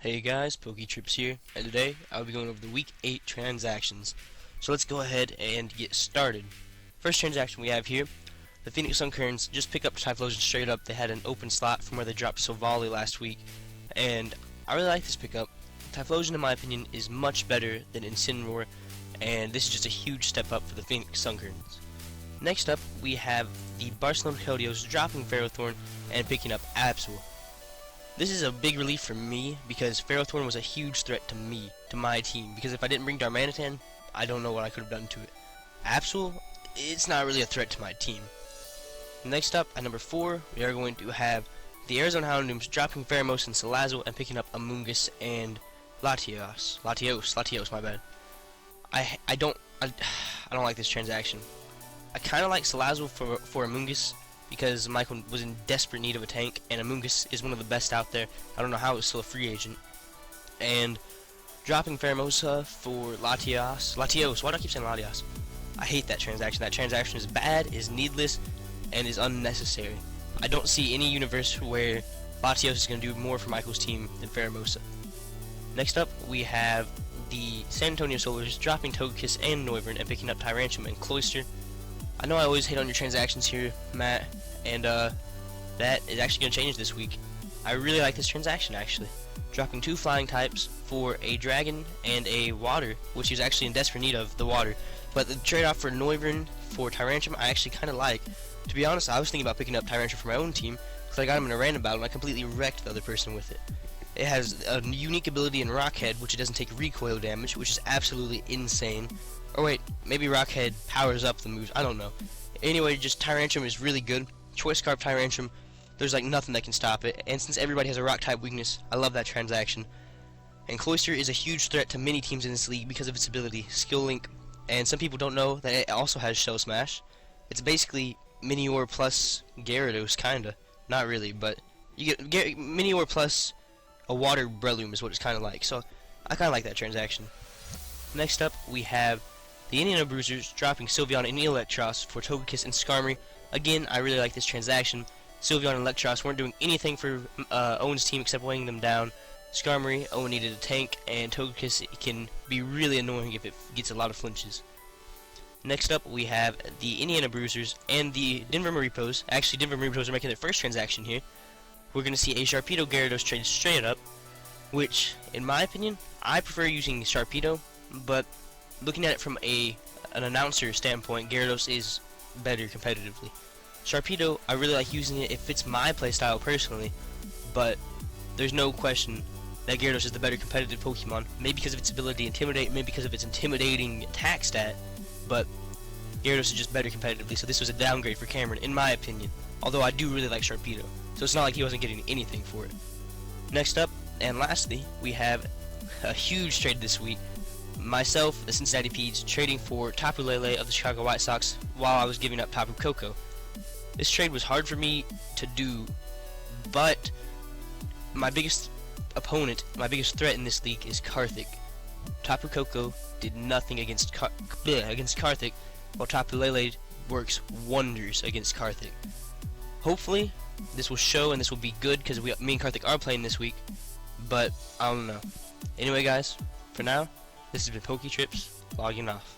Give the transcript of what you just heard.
Hey guys, PokeTrips here, and today I'll be going over the Week 8 transactions. So let's go ahead and get started. First transaction we have here, the Phoenix Sunkern just pick up Typhlosion straight up. They had an open slot from where they dropped Silvally last week, and I really like this pickup. Typhlosion, in my opinion, is much better than Incineroar, and this is just a huge step up for the Phoenix Sunkerns. Next up, we have the Barcelona Codios dropping Ferrothorn and picking up Absol. This is a big relief for me because Ferrothorn was a huge threat to me, to my team, because if I didn't bring Darmanitan, I don't know what I could have done to it. Absol, it's not really a threat to my team. Next up, at number 4, we are going to have the Arizona Houndooms dropping Pheromos and Salazzle and picking up Amoonguss and Latios, my bad. I don't like this transaction. I kind of like Salazzle for Amoonguss, because Michael was in desperate need of a tank, and Amoonguss is one of the best out there. I don't know how it's still a free agent. And dropping Pheromosa for Latios, why do I keep saying Latios? I hate that transaction. That transaction is bad, is needless, and is unnecessary. I don't see any universe where Latios is going to do more for Michael's team than Pheromosa. Next up, we have the San Antonio Solars dropping Togekiss and Noivern and picking up Tyrantrum and Cloyster. I know I always hate on your transactions here, Matt, and that is actually going to change this week. I really like this transaction, actually. Dropping 2 flying types for a dragon and a water, which he was actually in desperate need of, the water. But the trade-off for Noivern for Tyrantrum, I actually kind of like. To be honest, I was thinking about picking up Tyrantrum for my own team, because I got him in a random battle and I completely wrecked the other person with it. It has a unique ability in Rockhead, which it doesn't take recoil damage, which is absolutely insane. Or wait, maybe Rockhead powers up the moves, I don't know. Anyway, just Tyrantrum is really good. Choice Scarf Tyrantrum, there's like nothing that can stop it. And since everybody has a rock type weakness, I love that transaction. And Cloyster is a huge threat to many teams in this league because of its ability, Skill Link. And some people don't know that it also has Shell Smash. It's basically Minior plus Gyarados, kinda. Not really, but you get Minior plus a Water Breloom is what it's kinda like. So I kinda like that transaction. Next up, we have the Indiana Bruisers dropping Sylveon and Electros for Togekiss and Skarmory. Again, I really like this transaction. Sylveon and Electros weren't doing anything for Owen's team except weighing them down. Skarmory, Owen needed a tank, and Togekiss can be really annoying if it gets a lot of flinches. Next up, we have the Indiana Bruisers and the Denver Maripos. Actually, Denver Maripos are making their first transaction here. We're going to see a Sharpedo Gyarados trade straight up, which, in my opinion, I prefer using Sharpedo, but looking at it from an announcer standpoint, Gyarados is better competitively. Sharpedo, I really like using it. It fits my playstyle personally, but there's no question that Gyarados is the better competitive Pokemon. Maybe because of its ability to intimidate, maybe because of its intimidating attack stat, but Gyarados is just better competitively, so this was a downgrade for Cameron, in my opinion. Although I do really like Sharpedo, so it's not like he wasn't getting anything for it. Next up, and lastly, we have a huge trade this week. Myself, the Cincinnati Peds, trading for Tapu Lele of the Chicago White Sox while I was giving up Tapu Koko. This trade was hard for me to do, but my biggest opponent, my biggest threat in this league is Karthik. Tapu Koko did nothing against Karthik, while Tapu Lele works wonders against Karthik. Hopefully, this will show and this will be good because me and Karthik are playing this week, but I don't know. Anyway, guys, for now, this has been PokeTrips, logging off.